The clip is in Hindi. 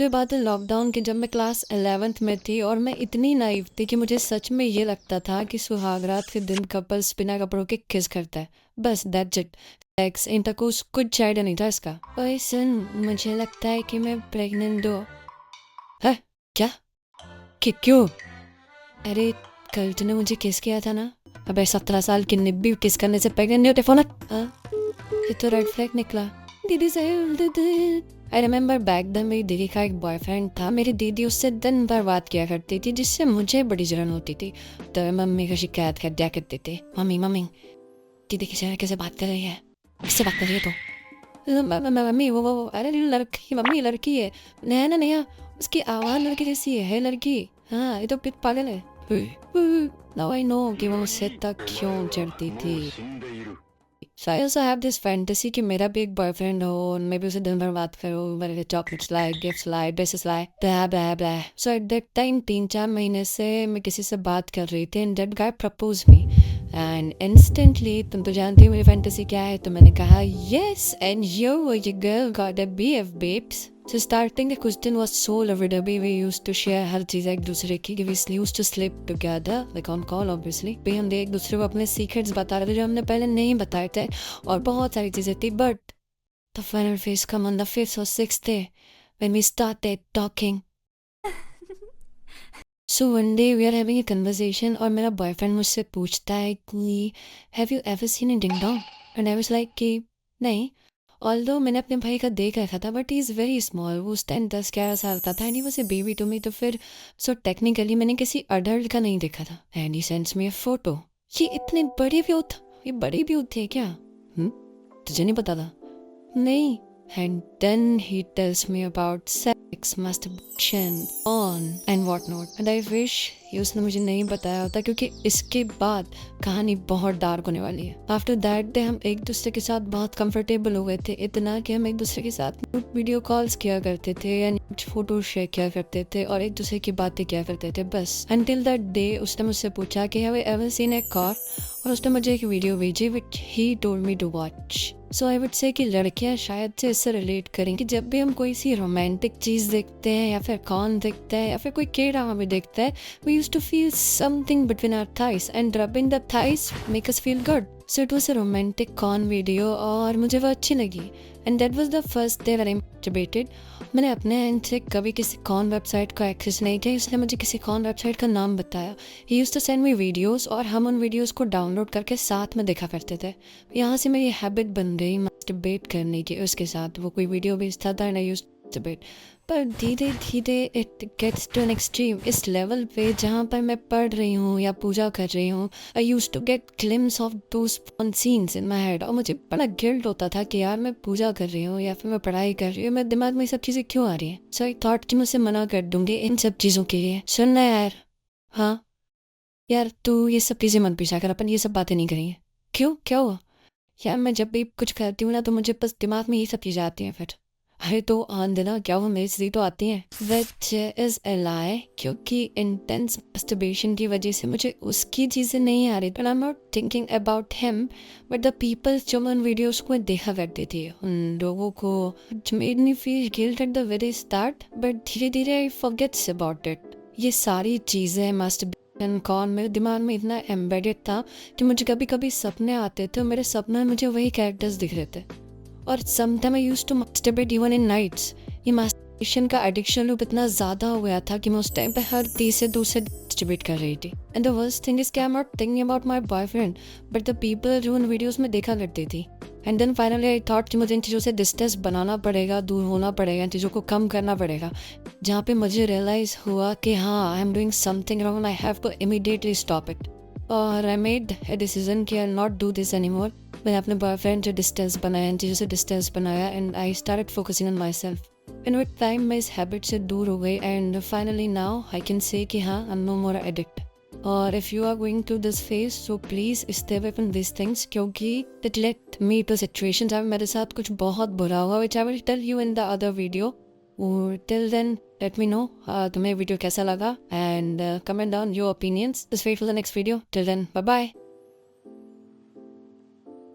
तो ये बात है लॉकडाउन की, जब मैं क्लास 11th में थी और मैं इतनी नाइव थी कि मुझे सच में ये लगता था कि सुहागरात के दिन कपल्स बिना कपड़ों के किस करता है, बस दैट्स इट। सेक्स इंटरकोर्स कुछ आइडिया नहीं था इसका। ओए सुन, मुझे लगता है कि मैं प्रेग्नेंट हूँ। है? क्या? क्यों? अरे कल तूने मुझे किस किया था ना। अबे 17 साल की निब्बी किस करने से प्रेग्नेंट नहीं होते फोन। ये तो रेड फ्लैग निकला। दीदी से आई रिमेम्बर बैक देन मेरी दीदी का एक बॉयफ्रेंड था। मेरी दीदी उससे दिन भर बात किया करती थी जिससे मुझे बड़ी जलन होती थी। तो मम्मी को शिकायत कर दिया करती थी, मम्मी मम्मी दीदी कैसे बात कर रही है, किससे बात कर रही है? तो मम्मी वो अरे लड़की, मम्मी लड़की है, नया ना नया, उसकी आवाज़ लड़की जैसी है लड़की। हाँ ये तो पिट पागल है। नाउ आई नो कि वो मुझसे तक क्यों चढ़ती थी। So I also have this fantasy कि मेरा भी एक बॉयफ्रेंड हो और मैं भी उसे दिन भर बात करूँ, मेरे लिए चॉकलेट्स लाए, गिफ्ट्स लाए, ड्रेसेस लाए, ब्ला ब्ला ब्ला। सो एट दैट टाइम 3-4 महीने से मैं किसी से बात कर रही थी and that guy propose me and instantly, तुम तो जानती हो मेरी फैंटेसी क्या है, तो मैंने कहा yes and your girl got a BF babes. So starting the question was so lovey-dovey. We used to share हर चीज़ एक दूसरे की, we used to sleep together like on call obviously। भी हम एक दूसरे को अपने सीक्रेट्स बता रहे थे जो हमने पहले नहीं बताए थे, और बहुत सारी चीज़ें थी। But the final phase come on the 5th or 6th day when we started talking। So one day we are having a conversation और मेरा बॉयफ्रेंड मुझसे पूछता है कि have you ever seen a ding dong? And I was like कि नहीं, ऑल्दो मैंने अपने भाई का देख रखा था but he is very small, वो उस टाइम 10-11 साल का था and he was a baby to me. तो फिर सो टेक्निकली मैंने किसी अडल्ट का नहीं देखा था and he sends me a photo. ये इतने बड़े भी होता, ये बड़े भी होते क्या? तुझे नहीं पता था? नहीं। And then he tells me about sex, masturbation, porn and whatnot. And I wish ये उसने मुझे नहीं बताया होता, क्योंकि इसके बाद कहानी बहुत डार्क होने वाली है। After that day हम एक दूसरे के साथ बहुत कंफर्टेबल हो गए थे, इतना कि हम एक दूसरे के साथ वीडियो कॉल्स किया करते थे एंड फोटो शेयर किया करते थे और एक दूसरे की बातें किया करते थे बस। Until that day उसने मुझसे पूछा कि have you ever seen a car? और उसने मुझे एक वीडियो भेजी which he told me to watch। So I would say कि लड़कियां शायद से इससे रिलेट करें कि जब भी हम कोई सी रोमांटिक चीज़ देखते हैं या फिर कॉर्न देखते हैं या फिर कोई के ड्रामा भी देखते हैं, we used to feel something between our thighs and rubbing the thighs make us feel good. So it was a romantic corn video और मुझे वो अच्छी लगी and that was the first day when I debated. मैंने अपने एंड से कभी किसी कॉर्न वेबसाइट का एक्सेस नहीं किया, इसने मुझे किसी कॉर्न वेबसाइट का नाम बताया। He used to send me videos और हम उन वीडियोस को डाउनलोड करके साथ में देखा करते थे। यहाँ से मेरी हैबिट बन गई डिबेट करने की उसके साथ। वो कोई वीडियो भेजता था and I used to debate. पर धीरे धीरे it gets to an extreme, इस लेवल पे जहाँ पर मैं पढ़ रही हूँ या पूजा कर रही हूँ, I used to get glimpse of those fun scenes in my head. और मुझे बड़ा गिल्ट होता था कि यार मैं पूजा कर रही हूँ या फिर मैं पढ़ाई कर रही हूँ, मेरे दिमाग में ये सब चीज़ें क्यों आ रही हैं। सो आई थॉट कि मुझसे मना कर दूंगी इन सब चीज़ों के लिए। सुनना यार, हाँ यार तू ये सब चीज़ें मत पीछा कर, अपन ये सब बातें नहीं करेंगे। क्यों, क्या हुआ? यार मैं जब भी कुछ करती हूँ ना तो मुझे बस दिमाग में ये सब चीज़ें आती हैं। फिर अरे तो आन देना, क्या वो मेरी स्त्री तो आती हैं। विच इज़ अ लाई, क्योंकि इंटेंस मस्टरबेशन की वजह से मुझे उसकी चीज़ें नहीं आ रही। But I am not thinking about him but the people जो मैं उन वीडियोस को देखा करती थी, उन लोगों को made me feel guilt at the very start but धीरे धीरे आई फॉरगेट्स अबाउट इट। ये सारी चीज़ें मस्ट कौन मेरे दिमाग में इतना एम्बेडेड था कि मुझे कभी कभी सपने आते थे और मेरे सपने में मुझे वही कैरेक्टर्स दिख रहे थे। और sometime I used to masturbate even in nights. ये मास्टरबेशन का एडिक्शन लूप इतना ज़्यादा हो गया था कि मैं उस टाइम पे हर तीसरे दूसरे मास्टरबेट कर रही थी। And the worst thing is कि I am not thinking about my boyfriend but the people जो उन वीडियोज़ में देखा करती थी। And then finally I thought कि मुझे इन चीज़ों से डिस्टेंस बनाना पड़ेगा, दूर होना पड़ेगा, इन चीज़ों को कम करना पड़ेगा। जहाँ पे मुझे रियलाइज़ हुआ कि हाँ I am doing something wrong, I have to immediately stop it. और आई मेड अ डिसीजन कि I not do this any more. मैंने अपने बॉयफ्रेंड से डिस्टेंस बनाया, इन चीज़ों से डिस्टेंस बनाया and I started focusing on my self. And with time मैं इस हैबिट से दूर हो गई and finally now I can say कि हाँ I am no more addict. और if you are going to this phase so please stay away from this things, क्योंकि it let me to situation जहाँ मेरे साथ कुछ बहुत बुरा हुआ which I will tell you in the other video. Till then let me know तुम्हें वीडियो कैसा लगा and comment down your opinions. Just wait for the next video. Till then bye bye.